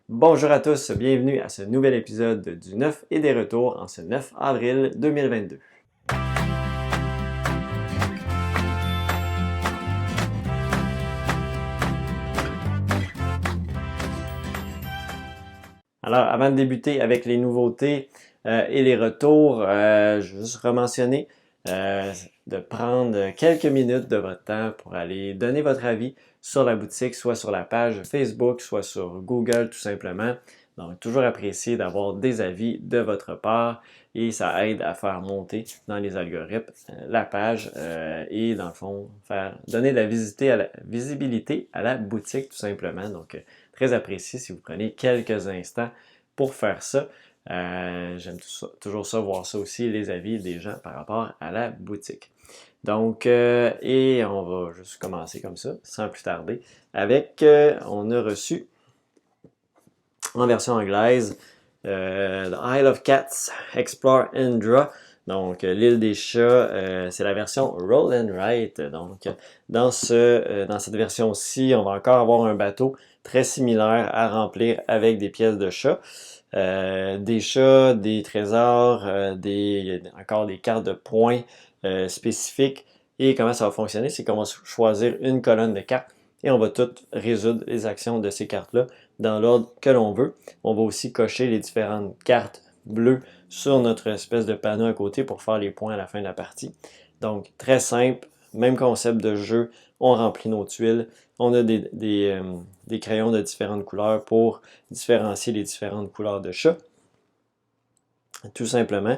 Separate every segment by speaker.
Speaker 1: Bonjour à tous, bienvenue à ce nouvel épisode du 9 et des retours en ce 9 avril 2022. Alors, avant de débuter avec les nouveautés et les retours, je veux juste rementionner de prendre quelques minutes de votre temps pour aller donner votre avis sur la boutique, soit sur la page Facebook, soit sur Google tout simplement. Donc, toujours apprécié d'avoir des avis de votre part et ça aide à faire monter dans les algorithmes la page et dans le fond, donner de la visibilité à la boutique tout simplement. Donc, très apprécié si vous prenez quelques instants pour faire ça. J'aime toujours ça, voir ça aussi, les avis des gens par rapport à la boutique. Donc, et on va juste commencer comme ça, sans plus tarder, avec, on a reçu en version anglaise, The Isle of Cats, Explore and Draw. Donc, l'île des chats, c'est la version Roll and Write. Donc, dans cette version-ci, on va encore avoir un bateau très similaire à remplir avec des pièces de chat. Des chats, des trésors, encore des cartes de points spécifiques. Et comment ça va fonctionner? C'est qu'on va choisir une colonne de cartes et on va toutes résoudre les actions de ces cartes-là dans l'ordre que l'on veut. On va aussi cocher les différentes cartes bleues sur notre espèce de panneau à côté pour faire les points à la fin de la partie. Donc, très simple, même concept de jeu, on remplit nos tuiles, on a des crayons de différentes couleurs pour différencier les différentes couleurs de chat, tout simplement,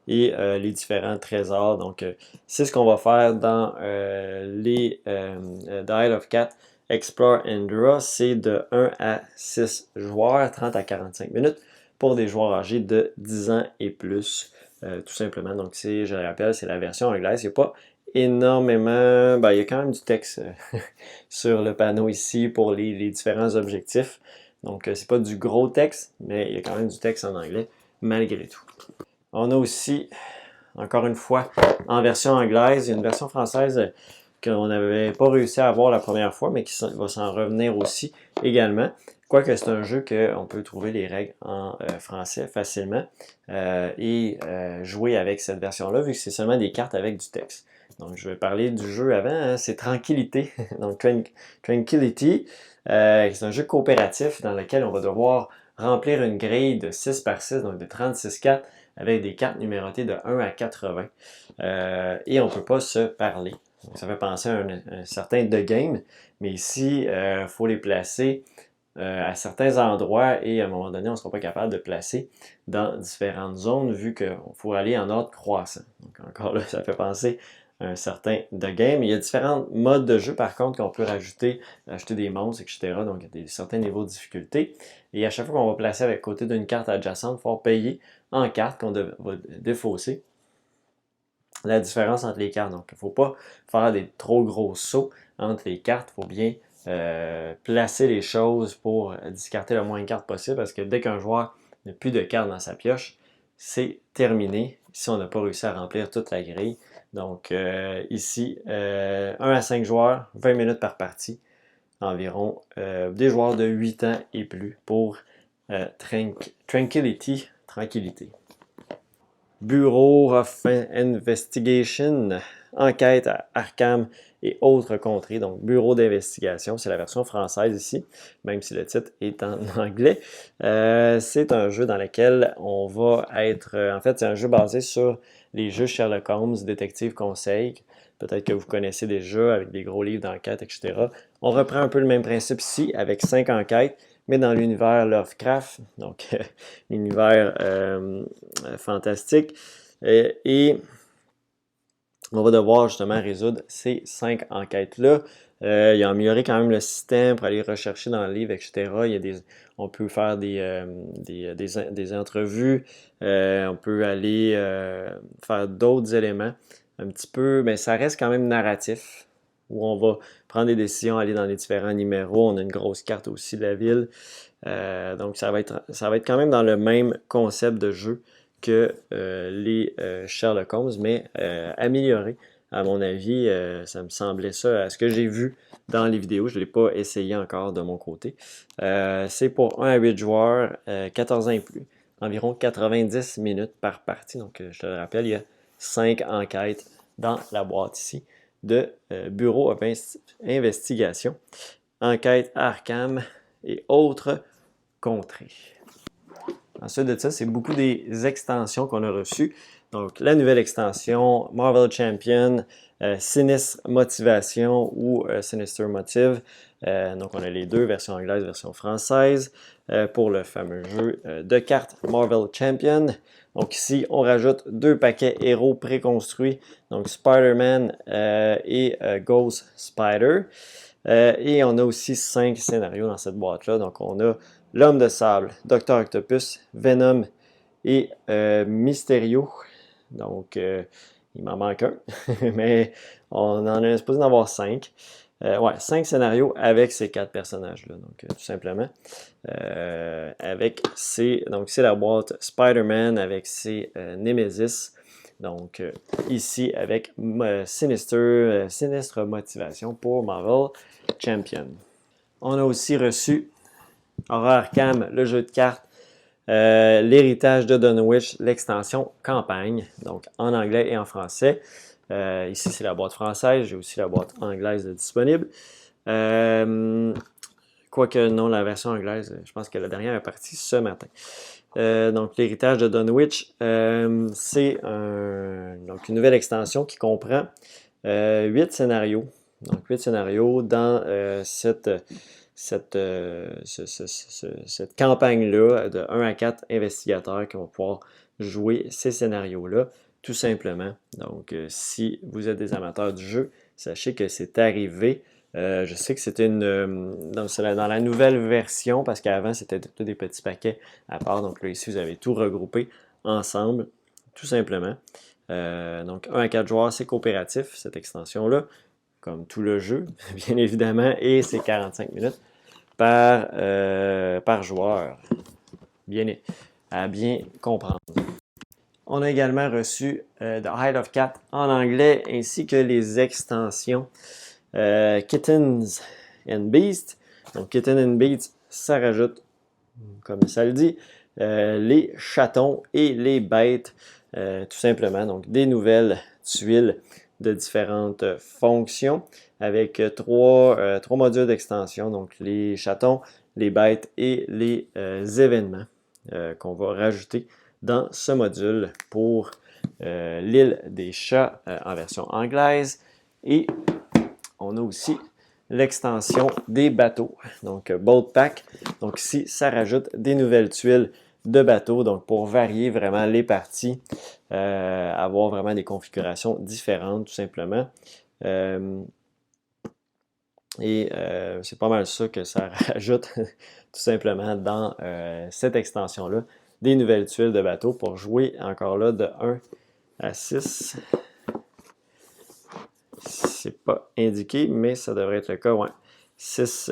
Speaker 1: et les différents trésors. Donc, c'est ce qu'on va faire dans les Dial of Cat Explore and Draw, c'est de 1 à 6 joueurs, 30 à 45 minutes, pour des joueurs âgés de 10 ans et plus, tout simplement. Donc, je le rappelle, c'est la version anglaise. Il n'y a pas énormément, il y a quand même du texte sur le panneau ici pour les différents objectifs. Donc, c'est pas du gros texte, mais il y a quand même du texte en anglais, malgré tout. On a aussi, encore une fois, en version anglaise, il y a une version française qu'on n'avait pas réussi à avoir la première fois, mais qui va s'en revenir aussi également. Quoique c'est un jeu qu'on peut trouver les règles en français facilement et jouer avec cette version-là, vu que c'est seulement des cartes avec du texte. Donc, je vais parler du jeu avant, hein, c'est Tranquillité. Donc, Tranquility, c'est un jeu coopératif dans lequel on va devoir remplir une grille de 6 par 6, donc de 36 cartes, avec des cartes numérotées de 1 à 80. Et on ne peut pas se parler. Donc, ça fait penser à un certain The Game, mais ici, il faut les placer à certains endroits et à un moment donné, on ne sera pas capable de placer dans différentes zones vu qu'il faut aller en ordre croissant. Donc encore là, ça fait penser à un certain The Game. Il y a différents modes de jeu par contre qu'on peut rajouter, ajouter des monstres, etc. Donc il y a certains niveaux de difficulté. Et à chaque fois qu'on va placer avec côté d'une carte adjacente, il faut payer en carte qu'on va défausser la différence entre les cartes. Donc il ne faut pas faire des trop gros sauts entre les cartes. Il faut bien placer les choses pour discarter le moins de cartes possible parce que dès qu'un joueur n'a plus de cartes dans sa pioche, c'est terminé si on n'a pas réussi à remplir toute la grille. Donc ici, 1 à 5 joueurs, 20 minutes par partie, environ des joueurs de 8 ans et plus pour Tranquility, tranquillité. Bureau of Investigation, enquête à Arkham et autres contrées, donc bureau d'investigation, c'est la version française ici, même si le titre est en anglais. C'est un jeu dans lequel on va être, en fait c'est un jeu basé sur les jeux Sherlock Holmes, Détective Conseil, peut-être que vous connaissez déjà avec des gros livres d'enquête, etc. On reprend un peu le même principe ici avec 5 enquêtes, mais dans l'univers Lovecraft, donc l'univers fantastique. Et on va devoir justement résoudre ces 5 enquêtes-là. Il a amélioré quand même le système pour aller rechercher dans le livre, etc. On peut faire des entrevues, on peut aller faire d'autres éléments, un petit peu, mais ça reste quand même narratif, où on va prendre des décisions, aller dans les différents numéros. On a une grosse carte aussi de la ville. Donc ça va être quand même dans le même concept de jeu que les Sherlock Holmes, mais amélioré À mon avis, ça me semblait ça à ce que j'ai vu dans les vidéos. Je ne l'ai pas essayé encore de mon côté. C'est pour 1 à 8 joueurs, 14 ans et plus. Environ 90 minutes par partie. Donc, je te le rappelle, il y a 5 enquêtes dans la boîte ici de Bureau of Investigation, enquête Arkham et autres contrées. Ensuite de ça, c'est beaucoup des extensions qu'on a reçues. Donc, la nouvelle extension Marvel Champion, Sinistre Motivation ou Sinister Motive. Donc, on a les deux, version anglaise, version française, pour le fameux jeu de cartes Marvel Champion. Donc, ici, on rajoute 2 paquets héros préconstruits, donc Spider-Man et Ghost Spider. Et on a aussi 5 scénarios dans cette boîte-là. Donc, on a L'Homme de Sable, Docteur Octopus, Venom et Mysterio. Donc, il m'en manque un, mais on en est supposé en avoir 5. Ouais, 5 scénarios avec ces 4 personnages-là, donc tout simplement. Donc, c'est la boîte Spider-Man avec ses Nemesis. Donc, ici, avec Sinistre Motivation pour Marvel Champion. On a aussi reçu Horror Arkham, le jeu de cartes, l'héritage de Dunwich, l'extension campagne, donc en anglais et en français. Ici, c'est la boîte française. J'ai aussi la boîte anglaise disponible. Quoique non, la version anglaise, je pense que la dernière est partie ce matin. Donc, l'héritage de Dunwich, c'est donc une nouvelle extension qui comprend 8 scénarios. Donc, 8 scénarios dans cette campagne-là de 1 à 4 investigateurs qui vont pouvoir jouer ces scénarios-là, tout simplement. Donc, si vous êtes des amateurs du jeu, sachez que c'est arrivé. Je sais que c'était dans la nouvelle version, parce qu'avant, c'était tous des petits paquets à part. Donc là, ici, vous avez tout regroupé ensemble, tout simplement. Donc, 1 à 4 joueurs, c'est coopératif, cette extension-là, comme tout le jeu, bien évidemment, et c'est 45 minutes par joueur. À bien comprendre. On a également reçu The Hide of Cat en anglais, ainsi que les extensions Kittens and Beasts. Donc, Kittens and Beasts, ça rajoute, comme ça le dit, les chatons et les bêtes, tout simplement. Donc, des nouvelles tuiles de différentes fonctions avec trois modules d'extension, donc les chatons, les bêtes et les événements qu'on va rajouter dans ce module pour l'île des chats en version anglaise. Et on a aussi l'extension des bateaux, donc Boat Pack. Donc ici, ça rajoute des nouvelles tuiles de bateaux, donc pour varier vraiment les parties, avoir vraiment des configurations différentes, tout simplement. C'est pas mal ça que ça rajoute, tout simplement, dans cette extension-là, des nouvelles tuiles de bateaux pour jouer encore là de 1 à 6. C'est pas indiqué, mais ça devrait être le cas, ouais. 6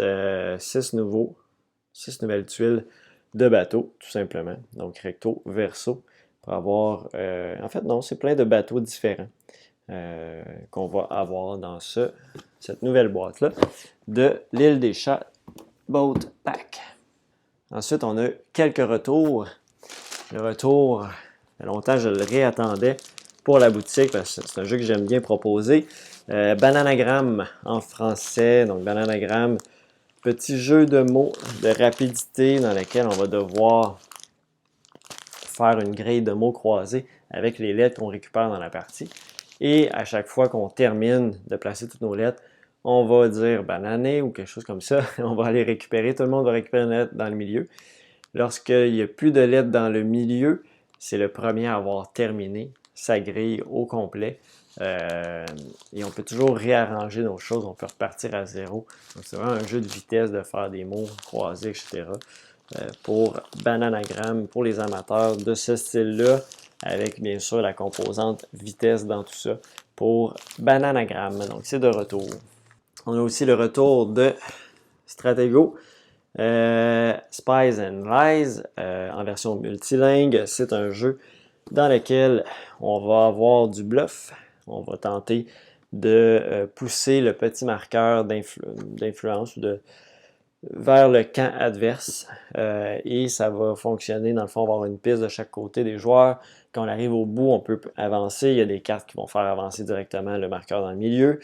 Speaker 1: nouvelles tuiles de bateau, tout simplement. Donc, recto, verso, pour avoir... en fait, non, c'est plein de bateaux différents qu'on va avoir dans cette nouvelle boîte-là de l'île des chats Boat Pack. Ensuite, on a quelques retours. Le retour, il y a longtemps, je le réattendais pour la boutique, parce que c'est un jeu que j'aime bien proposer. Bananagram en français, donc Bananagram, petit jeu de mots de rapidité dans lequel on va devoir faire une grille de mots croisés avec les lettres qu'on récupère dans la partie. Et à chaque fois qu'on termine de placer toutes nos lettres, on va dire banané ou quelque chose comme ça. On va aller récupérer, tout le monde va récupérer une lettre dans le milieu. Lorsqu'il n'y a plus de lettres dans le milieu, c'est le premier à avoir terminé sa grille au complet. Et on peut toujours réarranger nos choses, on peut repartir à zéro. Donc c'est vraiment un jeu de vitesse de faire des mots croisés, etc. Pour Bananagram, pour les amateurs de ce style-là, avec bien sûr la composante vitesse dans tout ça pour Bananagram. Donc c'est de retour. On a aussi le retour de Stratego. Spies and Lies en version multilingue. C'est un jeu dans lequel on va avoir du bluff, On va tenter de pousser le petit marqueur d'influence vers le camp adverse et ça va fonctionner. Dans le fond, on va avoir une piste de chaque côté des joueurs. Quand on arrive au bout, on peut avancer. Il y a des cartes qui vont faire avancer directement le marqueur dans le milieu.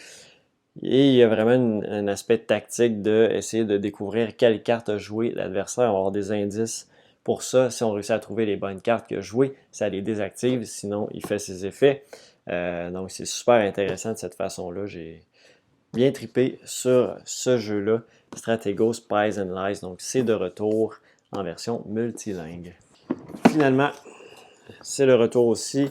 Speaker 1: Et il y a vraiment un aspect tactique d'essayer de découvrir quelle carte a joué l'adversaire. On va avoir des indices pour ça. Si on réussit à trouver les bonnes cartes qu'il a jouées, ça les désactive. Sinon, il fait ses effets. Donc, c'est super intéressant de cette façon-là. J'ai bien trippé sur ce jeu-là. Stratego Spies and Lies. Donc, c'est de retour en version multilingue. Finalement, c'est le retour aussi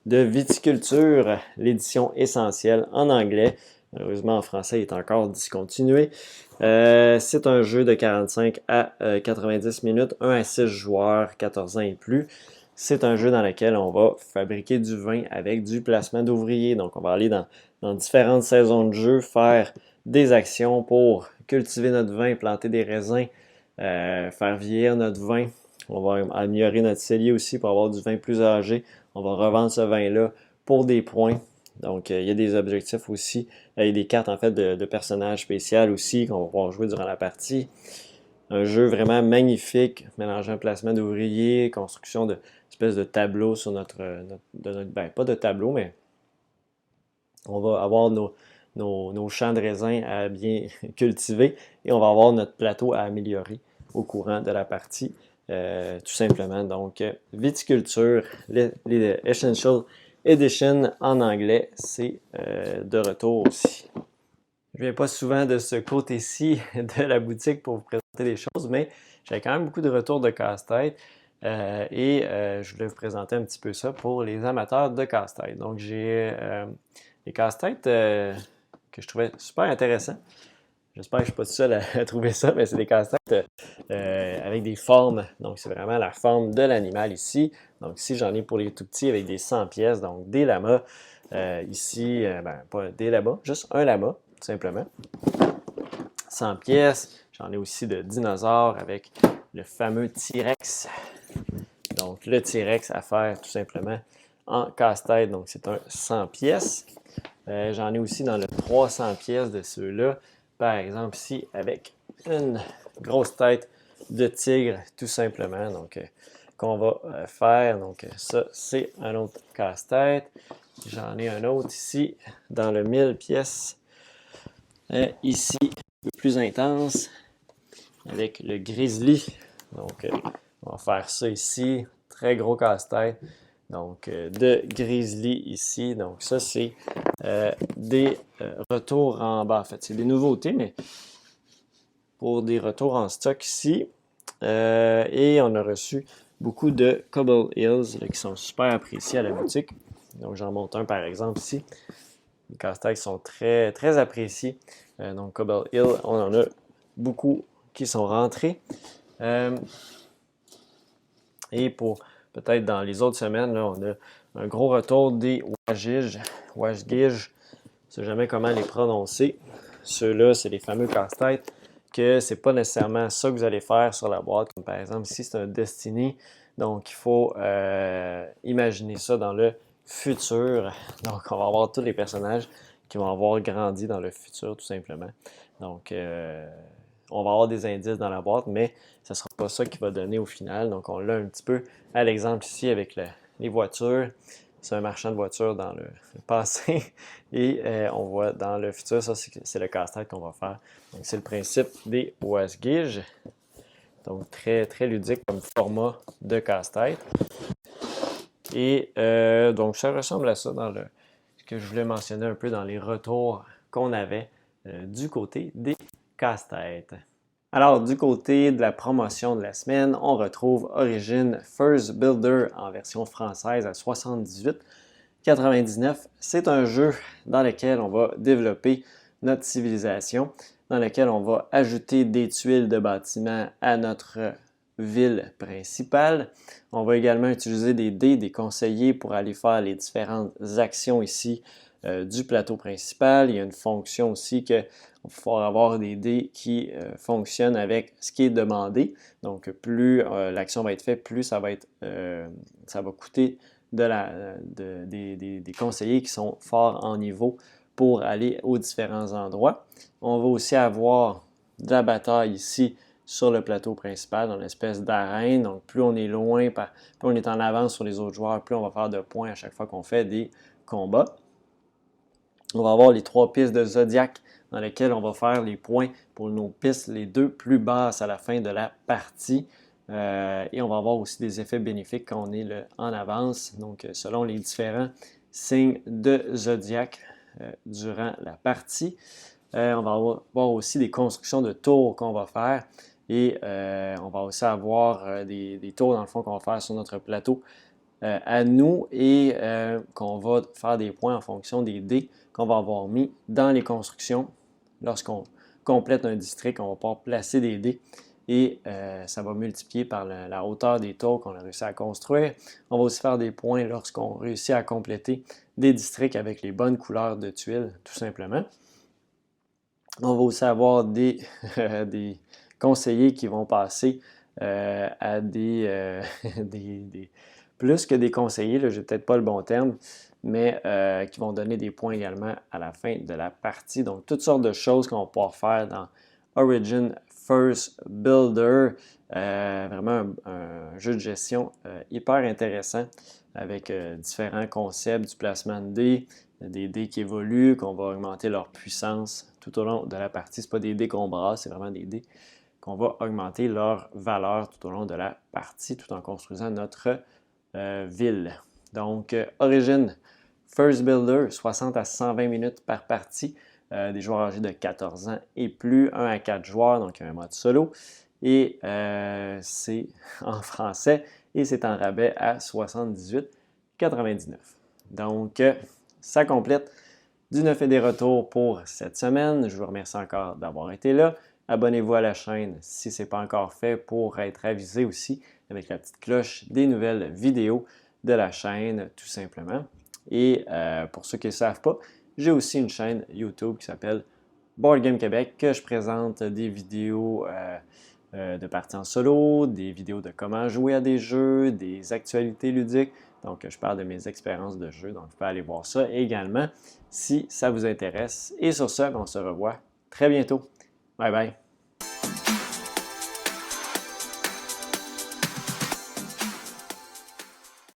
Speaker 1: de Viticulture, l'édition essentielle en anglais. Malheureusement, en français, il est encore discontinué. C'est un jeu de 45 à 90 minutes, 1 à 6 joueurs, 14 ans et plus. C'est un jeu dans lequel on va fabriquer du vin avec du placement d'ouvriers. Donc, on va aller dans différentes saisons de jeu, faire des actions pour cultiver notre vin, planter des raisins, faire vieillir notre vin. On va améliorer notre cellier aussi pour avoir du vin plus âgé. On va revendre ce vin-là pour des points. Donc, il y a des objectifs aussi. Il y a des cartes en fait de personnages spéciaux aussi qu'on va pouvoir jouer durant la partie. Un jeu vraiment magnifique, mélangeant placement d'ouvriers, construction d'espèces de tableaux sur ben, pas de tableau, mais on va avoir nos champs de raisins à bien cultiver et on va avoir notre plateau à améliorer au courant de la partie, tout simplement. Donc, Viticulture, les Essential Edition en anglais, c'est de retour aussi. Je ne viens pas souvent de ce côté-ci de la boutique pour vous présenter des choses, mais j'ai quand même beaucoup de retours de casse-tête et je voulais vous présenter un petit peu ça pour les amateurs de casse-tête. Donc, j'ai des casse-têtes que je trouvais super intéressants. J'espère que je ne suis pas tout seul à trouver ça, mais c'est des casse-têtes avec des formes. Donc, c'est vraiment la forme de l'animal ici. Donc, ici, j'en ai pour les tout petits avec des 100 pièces, donc des lamas. Ici, ben, pas des lamas, juste un lama, tout simplement. 100 pièces. J'en ai aussi de dinosaures avec le fameux T-Rex. Donc, le T-Rex à faire tout simplement en casse-tête. Donc, c'est un 100 pièces. J'en ai aussi dans le 300 pièces de ceux-là. Par exemple, ici, avec une grosse tête de tigre, tout simplement. Donc, qu'on va faire. Donc, ça, c'est un autre casse-tête. J'en ai un autre ici, dans le 1000 pièces. Ici, un peu plus intense, avec le grizzly. Donc, on va faire ça ici. Très gros casse-tête. Donc, de grizzly ici. Donc, ça, c'est des retours en bas. En fait, c'est des nouveautés, mais pour des retours en stock ici. Et on a reçu beaucoup de Cobble Hills là, qui sont super appréciés à la boutique. Donc, j'en montre un par exemple ici. Les casse-têtes sont très, très appréciés. Donc, Cobble Hill, on en a beaucoup qui sont rentrés. Et pour peut-être dans les autres semaines, là, on a un gros retour des Washgij. Je ne sais jamais comment les prononcer. Ceux-là, c'est les fameux casse-têtes que c'est pas nécessairement ça que vous allez faire sur la boîte. Comme par exemple, ici, c'est un Destiny. Donc, il faut imaginer ça dans le futur. Donc, on va avoir tous les personnages qui vont avoir grandi dans le futur, tout simplement. Donc, on va avoir des indices dans la boîte, mais ce ne sera pas ça qui va donner au final. Donc, on l'a un petit peu à l'exemple ici avec les voitures. C'est un marchand de voitures dans le passé et on voit dans le futur, ça c'est le casse-tête qu'on va faire. Donc, c'est le principe des Washgij. Donc, très, très ludique comme format de casse-tête. Et donc, ça ressemble à ça dans ce que je voulais mentionner un peu dans les retours qu'on avait du côté des casse-têtes. Alors, du côté de la promotion de la semaine, on retrouve Origin First Builder en version française à 78,99. C'est un jeu dans lequel on va développer notre civilisation, dans lequel on va ajouter des tuiles de bâtiments à notre ville principale. On va également utiliser des dés, des conseillers pour aller faire les différentes actions ici du plateau principal. Il y a une fonction aussi que il va falloir avoir des dés qui fonctionnent avec ce qui est demandé. Donc, plus l'action va être faite, plus ça va coûter des conseillers qui sont forts en niveau pour aller aux différents endroits. On va aussi avoir de la bataille ici sur le plateau principal, dans l'espèce d'arène. Donc, plus on est loin, plus on est en avance sur les autres joueurs, plus on va faire de points à chaque fois qu'on fait des combats. On va avoir les 3 pistes de Zodiac dans lesquelles on va faire les points pour nos pistes les 2 plus basses à la fin de la partie. Et on va avoir aussi des effets bénéfiques quand on est en avance, donc selon les différents signes de Zodiac durant la partie. On va avoir aussi des constructions de tours qu'on va faire et on va aussi avoir des tours dans le fond qu'on va faire sur notre plateau à nous et qu'on va faire des points en fonction des dés qu'on va avoir mis dans les constructions. Lorsqu'on complète un district, on va pouvoir placer des dés et ça va multiplier par la hauteur des tours qu'on a réussi à construire. On va aussi faire des points lorsqu'on réussit à compléter des districts avec les bonnes couleurs de tuiles, tout simplement. On va aussi avoir des conseillers qui vont passer à plus que des conseillers, je n'ai peut-être pas le bon terme, mais qui vont donner des points également à la fin de la partie. Donc, toutes sortes de choses qu'on va pouvoir faire dans Origin First Builder. Vraiment un jeu de gestion hyper intéressant avec différents concepts du placement de dés, des dés qui évoluent, qu'on va augmenter leur puissance tout au long de la partie. Ce n'est pas des dés qu'on brasse, c'est vraiment des dés qu'on va augmenter leur valeur tout au long de la partie, tout en construisant notre ville. Donc, Origin First Builder, 60 à 120 minutes par partie. Des joueurs âgés de 14 ans et plus, 1 à 4 joueurs, donc un mode solo. Et c'est en français et c'est en rabais à 78,99. Donc, ça complète du 9 et des retours pour cette semaine. Je vous remercie encore d'avoir été là. Abonnez-vous à la chaîne si ce n'est pas encore fait pour être avisé aussi avec la petite cloche des nouvelles vidéos de la chaîne, tout simplement. Et pour ceux qui ne le savent pas, j'ai aussi une chaîne YouTube qui s'appelle Board Game Québec, que je présente des vidéos de parties en solo, des vidéos de comment jouer à des jeux, des actualités ludiques. Donc, je parle de mes expériences de jeu, donc vous pouvez aller voir ça également si ça vous intéresse. Et sur ce, on se revoit très bientôt. Bye bye!